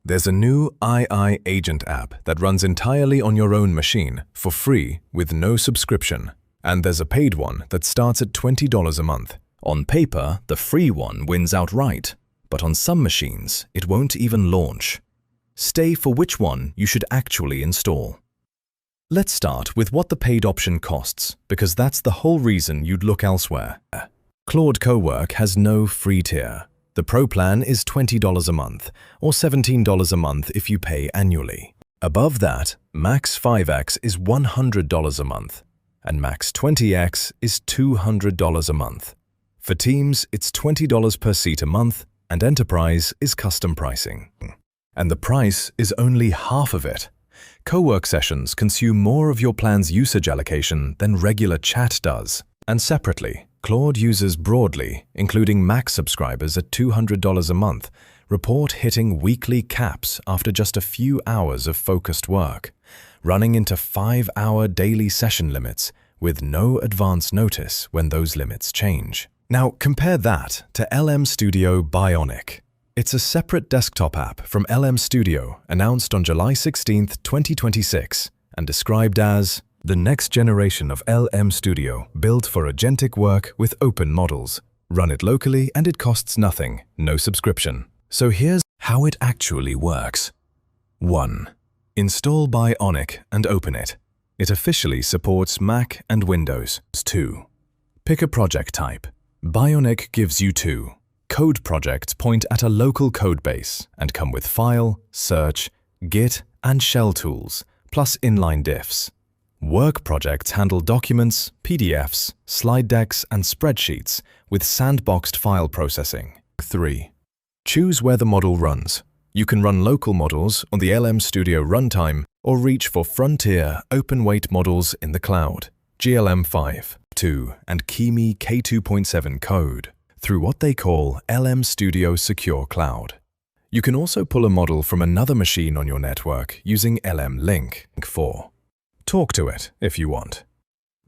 There's a new AI Agent app that runs entirely on your own machine for free with no subscription. And there's a paid one that starts at $20 a month. On paper, the free one wins outright, but on some machines, it won't even launch. Stay for which one you should actually install. Let's start with what the paid option costs, because that's the whole reason you'd look elsewhere. Claude Cowork has no free tier. The Pro plan is $20 a month, or $17 a month if you pay annually. Above that, Max 5X is $100 a month, and Max 20X is $200 a month. For Teams, it's $20 per seat a month, and Enterprise is custom pricing. And the price is only half of it. Cowork sessions consume more of your plan's usage allocation than regular chat does. And separately, Claude users broadly, including Max subscribers at $200 a month, report hitting weekly caps after just a few hours of focused work, running into 5-hour daily session limits with no advance notice when those limits change. Now compare that to LM Studio Bionic. It's a separate desktop app from LM Studio announced on July 16, 2026, and described as the next generation of LM Studio built for agentic work with open models. Run it locally and it costs nothing, no subscription. So here's how it actually works. 1. Install Bionic and open it. It officially supports Mac and Windows. 2. Pick a project type. Bionic gives you 2. Code projects point at a local code base and come with file, search, Git, and shell tools, plus inline diffs. Work projects handle documents, PDFs, slide decks, and spreadsheets with sandboxed file processing. 3. Choose where the model runs. You can run local models on the LM Studio runtime or reach for frontier open-weight models in the cloud, GLM5, 2, and Kimi K2.7 Code, through what they call LM Studio Secure Cloud. You can also pull a model from another machine on your network using LM Link. 4. Talk to it if you want.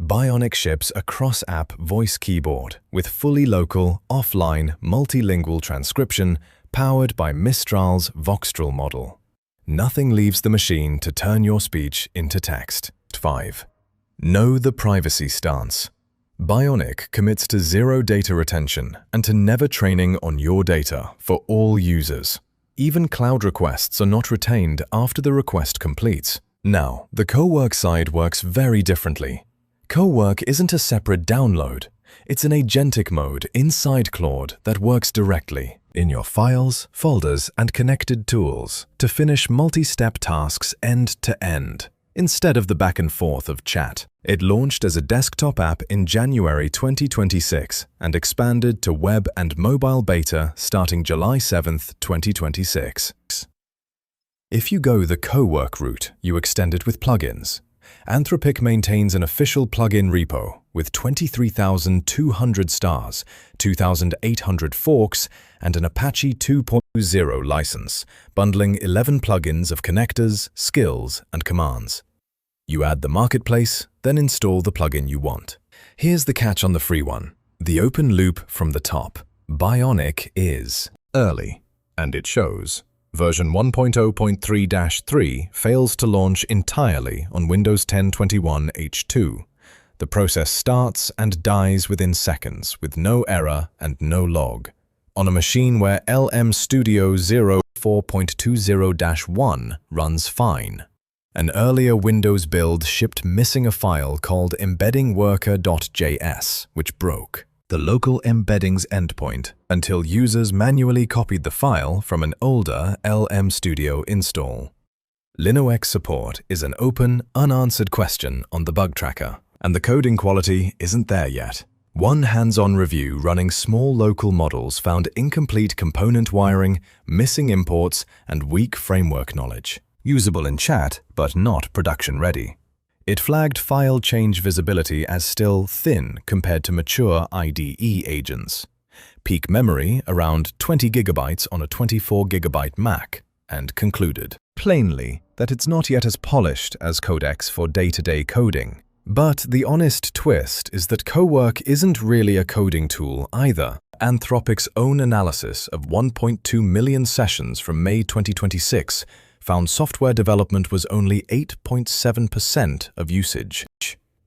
Bionic ships a cross-app voice keyboard with fully local, offline, multilingual transcription powered by Mistral's Voxtral model. Nothing leaves the machine to turn your speech into text. 5. Know the privacy stance. Bionic commits to zero data retention and to never training on your data for all users. Even cloud requests are not retained after the request completes. Now, the Cowork side works very differently. Cowork isn't a separate download. It's an agentic mode inside Claude that works directly in your files, folders, and connected tools to finish multi-step tasks end to end, instead of the back and forth of chat. It launched as a desktop app in January 2026 and expanded to web and mobile beta starting July 7, 2026. If you go the Cowork route, you extend it with plugins. Anthropic maintains an official plugin repo with 23,200 stars, 2,800 forks, and an Apache 2.0 license, bundling 11 plugins of connectors, skills, and commands. You add the marketplace, then install the plugin you want. Here's the catch on the free one. The open loop from the top. Bionic is early, and it shows. Version 1.0.3-3 fails to launch entirely on Windows 10 21 H2. The process starts and dies within seconds with no error and no log. On a machine where LM Studio 04.20-1 runs fine. An earlier Windows build shipped missing a file called embeddingworker.js, which broke the local embeddings endpoint until users manually copied the file from an older LM Studio install. LinOX support is an open, unanswered question on the bug tracker, and the coding quality isn't there yet. One hands-on review running small local models found incomplete component wiring, missing imports, and weak framework knowledge. Usable in chat, but not production-ready. It flagged file change visibility as still thin compared to mature IDE agents. Peak memory around 20 GB on a 24 GB Mac, and concluded plainly that it's not yet as polished as codecs for day-to-day coding. But the honest twist is that Cowork isn't really a coding tool either. Anthropic's own analysis of 1.2 million sessions from May 2026 found software development was only 8.7% of usage.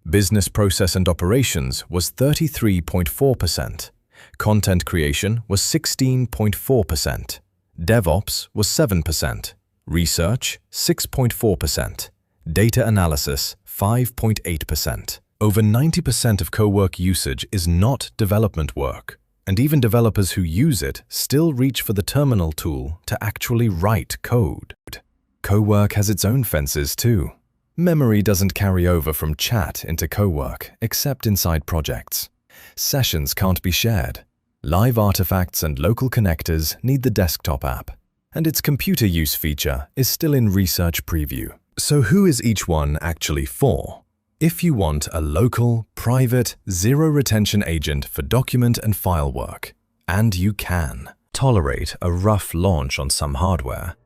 Business process and operations was 33.4%. Content creation was 16.4%. DevOps was 7%. Research 6.4%. Data analysis 5.8%. Over 90% of Cowork usage is not development work, and even developers who use it still reach for the terminal tool to actually write code. Cowork has its own fences too. Memory doesn't carry over from chat into Cowork, except inside projects. Sessions can't be shared. Live artifacts and local connectors need the desktop app, and its computer use feature is still in research preview. So who is each one actually for? If you want a local, private, zero-retention agent for document and file work, and you can tolerate a rough launch on some hardware,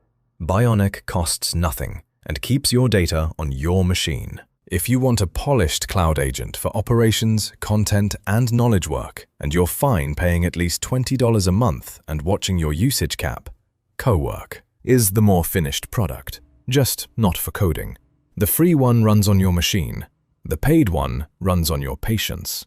Bionic costs nothing and keeps your data on your machine. If you want a polished cloud agent for operations, content, and knowledge work, and you're fine paying at least $20 a month and watching your usage cap, Cowork is the more finished product, just not for coding. The free one runs on your machine. The paid one runs on your patience.